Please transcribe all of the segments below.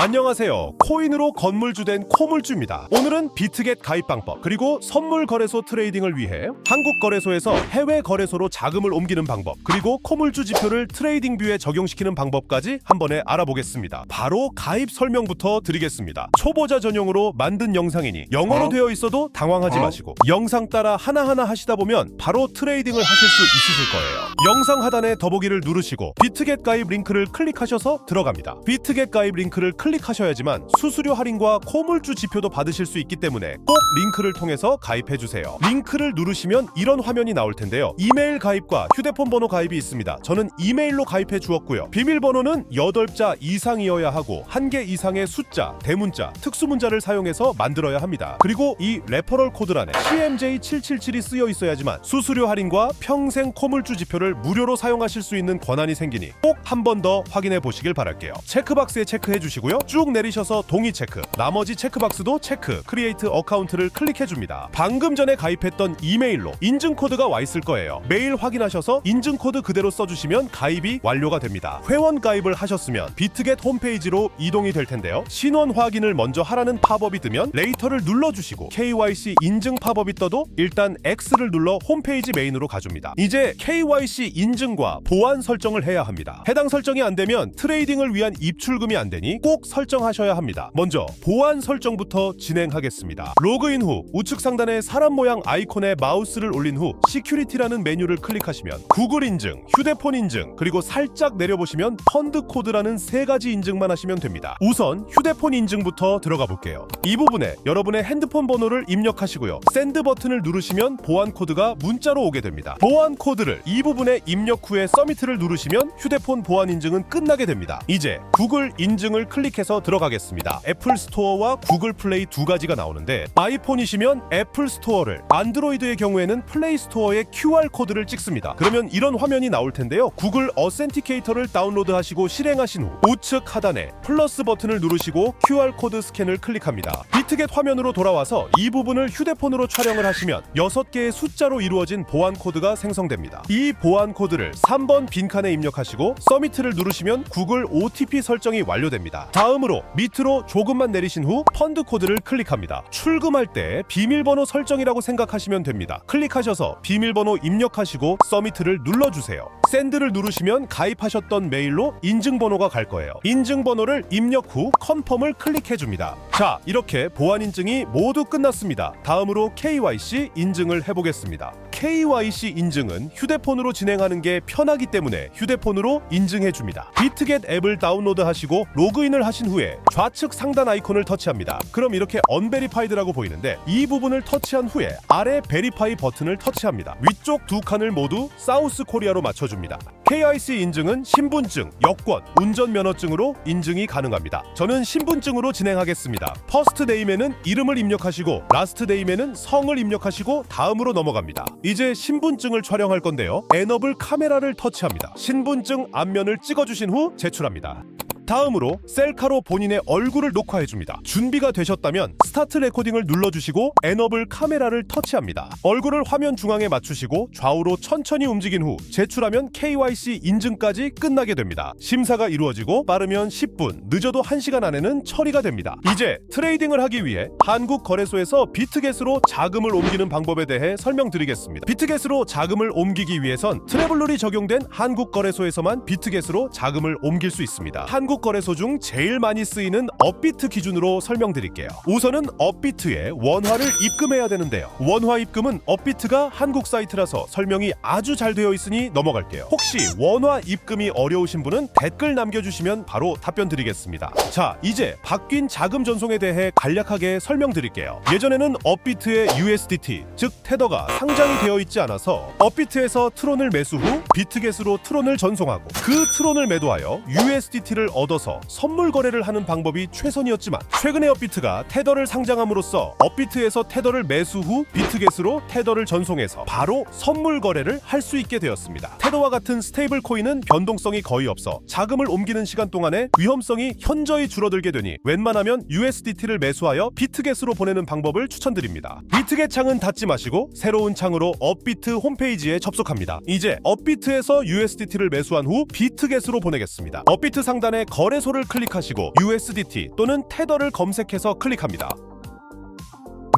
안녕하세요. 코인으로 건물주 된 코물주입니다. 오늘은 비트겟 가입 방법 그리고 선물 거래소 트레이딩을 위해 한국 거래소에서 해외 거래소로 자금을 옮기는 방법 그리고 코물주 지표를 트레이딩뷰에 적용시키는 방법까지 한 번에 알아보겠습니다. 바로 가입 설명부터 드리겠습니다. 초보자 전용으로 만든 영상이니 영어로 되어 있어도 당황하지 마시고 영상 따라 하나하나 하시다 보면 바로 트레이딩을 하실 수 있으실 거예요. 영상 하단에 더보기를 누르시고 비트겟 가입 링크를 클릭하셔서 들어갑니다. 비트겟 가입 링크를 클릭하셔야지만 수수료 할인과 코물주 지표도 받으실 수 있기 때문에 꼭 링크를 통해서 가입해주세요. 링크를 누르시면 이런 화면이 나올 텐데요. 이메일 가입과 휴대폰 번호 가입이 있습니다. 저는 이메일로 가입해 주었고요. 비밀번호는 8자 이상이어야 하고 1개 이상의 숫자, 대문자, 특수문자를 사용해서 만들어야 합니다. 그리고 이 레퍼럴 코드란에 CMJ777이 쓰여 있어야지만 수수료 할인과 평생 코물주 지표를 무료로 사용하실 수 있는 권한이 생기니 꼭 한 번 더 확인해 보시길 바랄게요. 체크박스에 체크해 주시고요. 쭉 내리셔서 동의 체크, 나머지 체크박스도 체크, 크리에이트 어카운트를 클릭해 줍니다. 방금 전에 가입했던 이메일로 인증 코드가 와 있을 거예요. 메일 확인하셔서 인증 코드 그대로 써주시면 가입이 완료가 됩니다. 회원 가입을 하셨으면 비트겟 홈페이지로 이동이 될 텐데요. 신원 확인을 먼저 하라는 팝업이 뜨면 레이터를 눌러주시고 KYC 인증 팝업이 떠도 일단 X를 눌러 홈페이지 메인으로 가줍니다. 이제 KYC 인증과 보안 설정을 해야 합니다. 해당 설정이 안 되면 트레이딩을 위한 입출금이 안 되니 꼭 설정하셔야 합니다. 먼저 보안 설정부터 진행하겠습니다. 로그인 후 우측 상단에 사람 모양 아이콘에 마우스를 올린 후 시큐리티라는 메뉴를 클릭하시면 구글 인증, 휴대폰 인증, 그리고 살짝 내려보시면 펀드 코드라는 3가지 인증만 하시면 됩니다. 우선 휴대폰 인증부터 들어가 볼게요. 이 부분에 여러분의 핸드폰 번호를 입력하시고요. 샌드 버튼을 누르시면 보안 코드가 문자로 오게 됩니다. 보안 코드를 이 부분에 입력 후에 서미트를 누르시면 휴대폰 보안 인증은 끝나게 됩니다. 이제 구글 인증을 클릭해서 들어가겠습니다. 애플 스토어와 구글 플레이 2가지가 나오는데 아이폰이시면 애플 스토어를, 안드로이드의 경우에는 플레이 스토어에 QR 코드를 찍습니다. 그러면 이런 화면이 나올 텐데요. 구글 어센티케이터를 다운로드 하시고 실행하신 후 우측 하단에 플러스 버튼을 누르시고 QR 코드 스캔을 클릭합니다. 비트겟 화면으로 돌아와서 이 부분을 휴대폰으로 촬영을 하시면 6개의 숫자로 이루어진 보안 코드가 생성됩니다. 이 보안 코드를 3번 빈칸에 입력하시고 서미트를 누르시면 구글 OTP 설정이 완료됩니다. 다음으로 밑으로 조금만 내리신 후 펀드 코드를 클릭합니다. 출금할 때 비밀번호 설정이라고 생각하시면 됩니다. 클릭하셔서 비밀번호 입력하시고 서미트를 눌러주세요. 샌드를 누르시면 가입하셨던 메일로 인증번호가 갈 거예요. 인증번호를 입력 후 컨펌을 클릭해줍니다. 자, 이렇게 보안 인증이 모두 끝났습니다. 다음으로 KYC 인증을 해보겠습니다. KYC 인증은 휴대폰으로 진행하는 게 편하기 때문에 휴대폰으로 인증해줍니다. 비트겟 앱을 다운로드 하시고 로그인을 하신 후에 좌측 상단 아이콘을 터치합니다. 그럼 이렇게 언베리파이드라고 보이는데 이 부분을 터치한 후에 아래 베리파이 버튼을 터치합니다. 위쪽 두 칸을 모두 사우스 코리아로 맞춰줍니다. KYC 인증은 신분증, 여권, 운전면허증으로 인증이 가능합니다. 저는 신분증으로 진행하겠습니다. 퍼스트 네임에는 이름을 입력하시고 라스트 네임에는 성을 입력하시고 다음으로 넘어갑니다. 이제 신분증을 촬영할 건데요. 에너블 카메라를 터치합니다. 신분증 앞면을 찍어주신 후 제출합니다. 다음으로 셀카로 본인의 얼굴을 녹화해줍니다. 준비가 되셨다면 스타트 레코딩을 눌러주시고 에너블 카메라를 터치합니다. 얼굴을 화면 중앙에 맞추시고 좌우로 천천히 움직인 후 제출하면 KYC 인증까지 끝나게 됩니다. 심사가 이루어지고 빠르면 10분, 늦어도 1시간 안에는 처리가 됩니다. 이제 트레이딩을 하기 위해 한국 거래소에서 비트겟으로 자금을 옮기는 방법에 대해 설명드리겠습니다. 비트겟으로 자금을 옮기기 위해선 트래블룰이 적용된 한국 거래소에서만 비트겟으로 자금을 옮길 수 있습니다. 한국 거래소 중 제일 많이 쓰이는 업비트 기준으로 설명드릴게요. 우선은 업비트에 원화를 입금해야 되는데요. 원화 입금은 업비트가 한국 사이트라서 설명이 아주 잘 되어 있으니 넘어갈게요. 혹시 원화 입금이 어려우신 분은 댓글 남겨주시면 바로 답변 드리겠습니다. 자, 이제 바뀐 자금 전송에 대해 간략하게 설명드릴게요. 예전에는 업비트의 USDT, 즉 테더가 상장이 되어 있지 않아서 업비트에서 트론을 매수 후 비트겟으로 트론을 전송하고 그 트론을 매도하여 USDT를 얻어서 선물 거래를 하는 방법이 최선이었지만 최근에 업비트가 테더를 상장함으로써 업비트에서 테더를 매수 후 비트겟으로 테더를 전송해서 바로 선물 거래를 할 수 있게 되었습니다. 테더와 같은 스테이블 코인은 변동성이 거의 없어 자금을 옮기는 시간 동안에 위험성이 현저히 줄어들게 되니 웬만하면 USDT를 매수하여 비트겟으로 보내는 방법을 추천드립니다. 비트겟 창은 닫지 마시고 새로운 창으로 업비트 홈페이지에 접속합니다. 이제 업비트에서 USDT를 매수한 후 비트겟으로 보내겠습니다. 업비트 상단에 거래소를 클릭하시고 USDT 또는 테더를 검색해서 클릭합니다.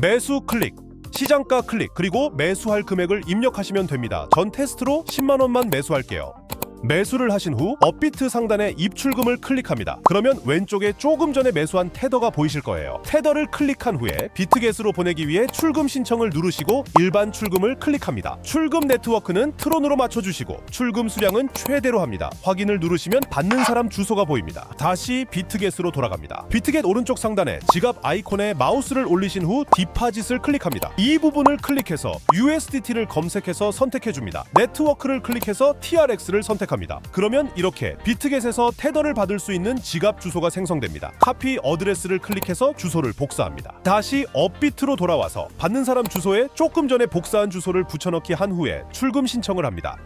매수 클릭, 시장가 클릭, 그리고 매수할 금액을 입력하시면 됩니다. 전 테스트로 10만원만 매수할게요. 매수를 하신 후 업비트 상단에 입출금을 클릭합니다. 그러면 왼쪽에 조금 전에 매수한 테더가 보이실 거예요. 테더를 클릭한 후에 비트겟으로 보내기 위해 출금 신청을 누르시고 일반 출금을 클릭합니다. 출금 네트워크는 트론으로 맞춰주시고 출금 수량은 최대로 합니다. 확인을 누르시면 받는 사람 주소가 보입니다. 다시 비트겟으로 돌아갑니다. 비트겟 오른쪽 상단에 지갑 아이콘에 마우스를 올리신 후 디파짓을 클릭합니다. 이 부분을 클릭해서 USDT를 검색해서 선택해줍니다. 네트워크를 클릭해서 TRX를 선택합니다. 그러면 이렇게 비트겟에서 테더를 받을 수 있는 지갑 주소가 생성됩니다. 카피 어드레스를 클릭해서 주소를 복사합니다. 다시 업비트로 돌아와서 받는 사람 주소에 조금 전에 복사한 주소를 붙여넣기 한 후에 출금 신청을 합니다.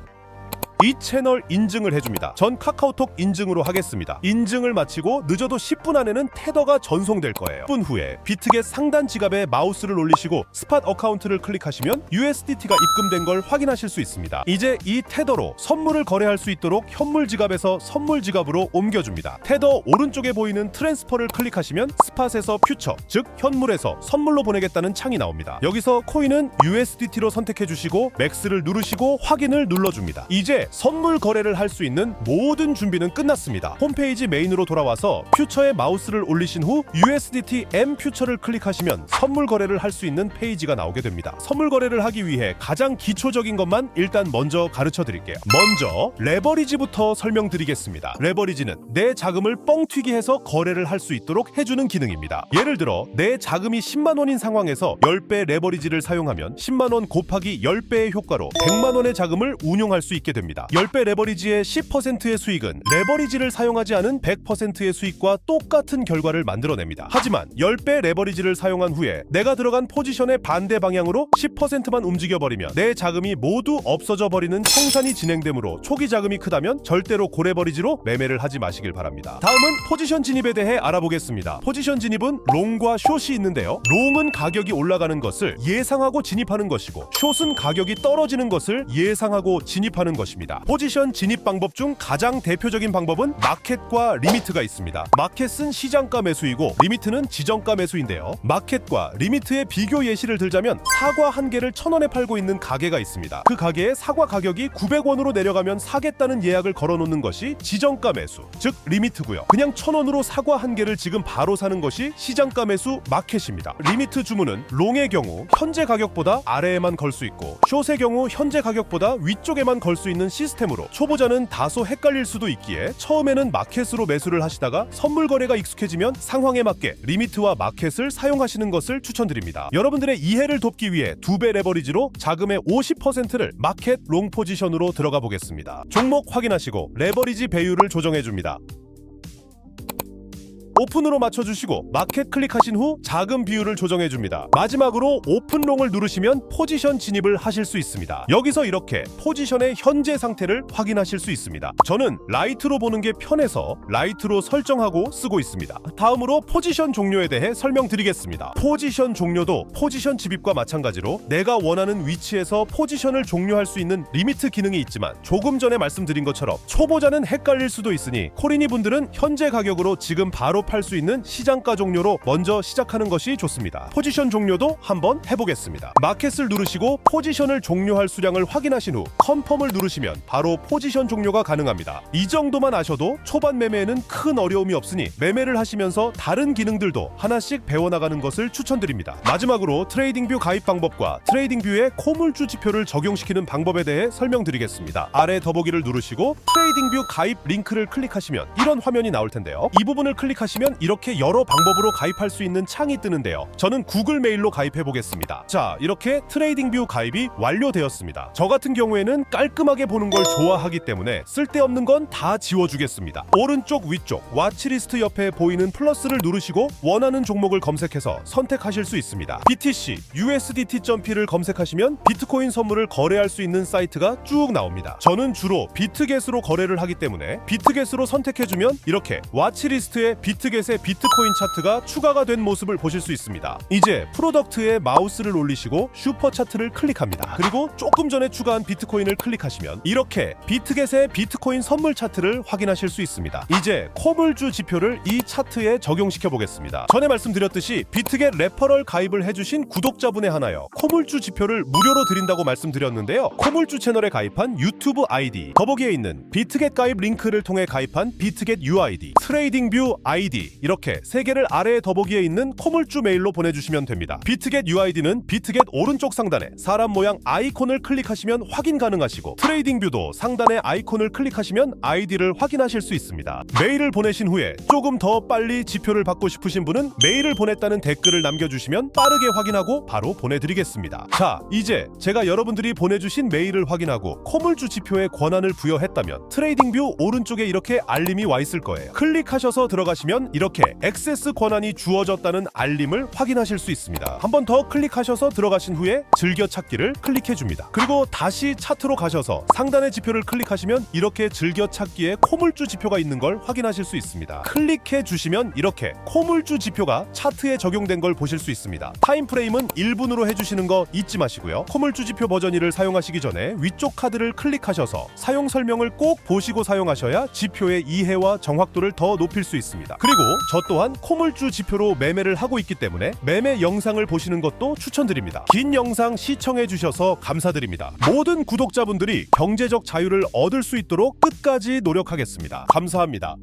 이 채널 인증을 해줍니다. 전 카카오톡 인증으로 하겠습니다. 인증을 마치고 늦어도 10분 안에는 테더가 전송될 거예요. 10분 후에 비트겟 상단 지갑에 마우스를 올리시고 스팟 어카운트를 클릭하시면 USDT가 입금된 걸 확인하실 수 있습니다. 이제 이 테더로 선물을 거래할 수 있도록 현물 지갑에서 선물 지갑으로 옮겨줍니다. 테더 오른쪽에 보이는 트랜스퍼를 클릭하시면 스팟에서 퓨처, 즉 현물에서 선물로 보내겠다는 창이 나옵니다. 여기서 코인은 USDT로 선택해주시고 맥스를 누르시고 확인을 눌러줍니다. 이제 선물 거래를 할 수 있는 모든 준비는 끝났습니다. 홈페이지 메인으로 돌아와서 퓨처에 마우스를 올리신 후 USDT M 퓨처를 클릭하시면 선물 거래를 할 수 있는 페이지가 나오게 됩니다. 선물 거래를 하기 위해 가장 기초적인 것만 일단 먼저 가르쳐 드릴게요. 먼저 레버리지부터 설명드리겠습니다. 레버리지는 내 자금을 뻥튀기 해서 거래를 할 수 있도록 해주는 기능입니다. 예를 들어 내 자금이 10만 원인 상황에서 10배 레버리지를 사용하면 10만 원 곱하기 10배의 효과로 100만 원의 자금을 운용할 수 있게 됩니다. 10배 레버리지의 10%의 수익은 레버리지를 사용하지 않은 100%의 수익과 똑같은 결과를 만들어냅니다. 하지만 10배 레버리지를 사용한 후에 내가 들어간 포지션의 반대 방향으로 10%만 움직여버리면 내 자금이 모두 없어져 버리는 청산이 진행되므로 초기 자금이 크다면 절대로 고레버리지로 매매를 하지 마시길 바랍니다. 다음은 포지션 진입에 대해 알아보겠습니다. 포지션 진입은 롱과 숏이 있는데요. 롱은 가격이 올라가는 것을 예상하고 진입하는 것이고 숏은 가격이 떨어지는 것을 예상하고 진입하는 것입니다. 포지션 진입 방법 중 가장 대표적인 방법은 마켓과 리미트가 있습니다. 마켓은 시장가 매수이고 리미트는 지정가 매수인데요. 마켓과 리미트의 비교 예시를 들자면 사과 한 개를 1,000원에 팔고 있는 가게가 있습니다. 그 가게의 사과 가격이 900원으로 내려가면 사겠다는 예약을 걸어놓는 것이 지정가 매수, 즉 리미트고요. 그냥 1,000원으로 사과 한 개를 지금 바로 사는 것이 시장가 매수 마켓입니다. 리미트 주문은 롱의 경우 현재 가격보다 아래에만 걸 수 있고 숏의 경우 현재 가격보다 위쪽에만 걸 수 있는 시스템으로 초보자는 다소 헷갈릴 수도 있기에 처음에는 마켓으로 매수를 하시다가 선물 거래가 익숙해지면 상황에 맞게 리미트와 마켓을 사용하시는 것을 추천드립니다. 여러분들의 이해를 돕기 위해 2배 레버리지로 자금의 50%를 마켓 롱 포지션으로 들어가 보겠습니다. 종목 확인하시고 레버리지 배율을 조정해줍니다. 오픈으로 맞춰주시고 마켓 클릭하신 후 자금 비율을 조정해줍니다. 마지막으로 오픈롱을 누르시면 포지션 진입을 하실 수 있습니다. 여기서 이렇게 포지션의 현재 상태를 확인하실 수 있습니다. 저는 라이트로 보는 게 편해서 라이트로 설정하고 쓰고 있습니다. 다음으로 포지션 종료에 대해 설명드리겠습니다. 포지션 종료도 포지션 집입과 마찬가지로 내가 원하는 위치에서 포지션을 종료할 수 있는 리미트 기능이 있지만 조금 전에 말씀드린 것처럼 초보자는 헷갈릴 수도 있으니 코리니 분들은 현재 가격으로 지금 바로 팔 수 있는 시장가 종료로 먼저 시작하는 것이 좋습니다. 포지션 종료도 한번 해보겠습니다. 마켓을 누르시고 포지션을 종료할 수량을 확인하신 후 컨펌을 누르시면 바로 포지션 종료가 가능합니다. 이 정도만 아셔도 초반 매매에는 큰 어려움이 없으니 매매를 하시면서 다른 기능들도 하나씩 배워나가는 것을 추천드립니다. 마지막으로 트레이딩뷰 가입 방법과 트레이딩뷰에 코물주 지표를 적용시키는 방법에 대해 설명드리겠습니다. 아래 더보기를 누르시고 트레이딩뷰 가입 링크를 클릭하시면 이런 화면이 나올 텐데요. 이 부분을 클릭하시면 이렇게 여러 방법으로 가입할 수 있는 창이 뜨는데요. 저는 구글 메일로 가입해 보겠습니다. 자, 이렇게 트레이딩뷰 가입이 완료되었습니다. 저 같은 경우에는 깔끔하게 보는 걸 좋아하기 때문에 쓸데없는 건 다 지워주겠습니다. 오른쪽 위쪽 와치리스트 옆에 보이는 플러스를 누르시고 원하는 종목을 검색해서 선택하실 수 있습니다. BTC, USDT.P를 검색하시면 비트코인 선물을 거래할 수 있는 사이트가 쭉 나옵니다. 저는 주로 비트겟으로 거래를 하기 때문에 비트겟으로 선택해주면 이렇게 와치리스트에 비트 비트겟의 비트코인 차트가 추가가 된 모습을 보실 수 있습니다. 이제 프로덕트에 마우스를 올리시고 슈퍼 차트를 클릭합니다. 그리고 조금 전에 추가한 비트코인을 클릭하시면 이렇게 비트겟의 비트코인 선물 차트를 확인하실 수 있습니다. 이제 코물주 지표를 이 차트에 적용시켜 보겠습니다. 전에 말씀드렸듯이 비트겟 레퍼럴 가입을 해주신 구독자분에 한하여 코물주 지표를 무료로 드린다고 말씀드렸는데요. 코물주 채널에 가입한 유튜브 아이디, 더보기에 있는 비트겟 가입 링크를 통해 가입한 비트겟 UID, 트레이딩뷰 ID 이렇게 3개를 아래의 더보기에 있는 코물주 메일로 보내주시면 됩니다. 비트겟 UID는 비트겟 오른쪽 상단에 사람 모양 아이콘을 클릭하시면 확인 가능하시고, 트레이딩뷰도 상단의 아이콘을 클릭하시면 아이디를 확인하실 수 있습니다. 메일을 보내신 후에 조금 더 빨리 지표를 받고 싶으신 분은 메일을 보냈다는 댓글을 남겨주시면 빠르게 확인하고 바로 보내드리겠습니다. 자, 이제 제가 여러분들이 보내주신 메일을 확인하고 코물주 지표에 권한을 부여했다면 트레이딩뷰 오른쪽에 이렇게 알림이 와 있을 거예요. 클릭하셔서 들어가시면 이렇게 액세스 권한이 주어졌다는 알림을 확인하실 수 있습니다. 한 번 더 클릭하셔서 들어가신 후에 즐겨찾기를 클릭해줍니다. 그리고 다시 차트로 가셔서 상단의 지표를 클릭하시면 이렇게 즐겨찾기에 코물주 지표가 있는 걸 확인하실 수 있습니다. 클릭해주시면 이렇게 코물주 지표가 차트에 적용된 걸 보실 수 있습니다. 타임프레임은 1분으로 해주시는 거 잊지 마시고요. 코물주 지표 버전 2를 사용하시기 전에 위쪽 카드를 클릭하셔서 사용 설명을 꼭 보시고 사용하셔야 지표의 이해와 정확도를 더 높일 수 있습니다. 그리고 저 또한 코물주 지표로 매매를 하고 있기 때문에 매매 영상을 보시는 것도 추천드립니다. 긴 영상 시청해 주셔서 감사드립니다. 모든 구독자분들이 경제적 자유를 얻을 수 있도록 끝까지 노력하겠습니다. 감사합니다.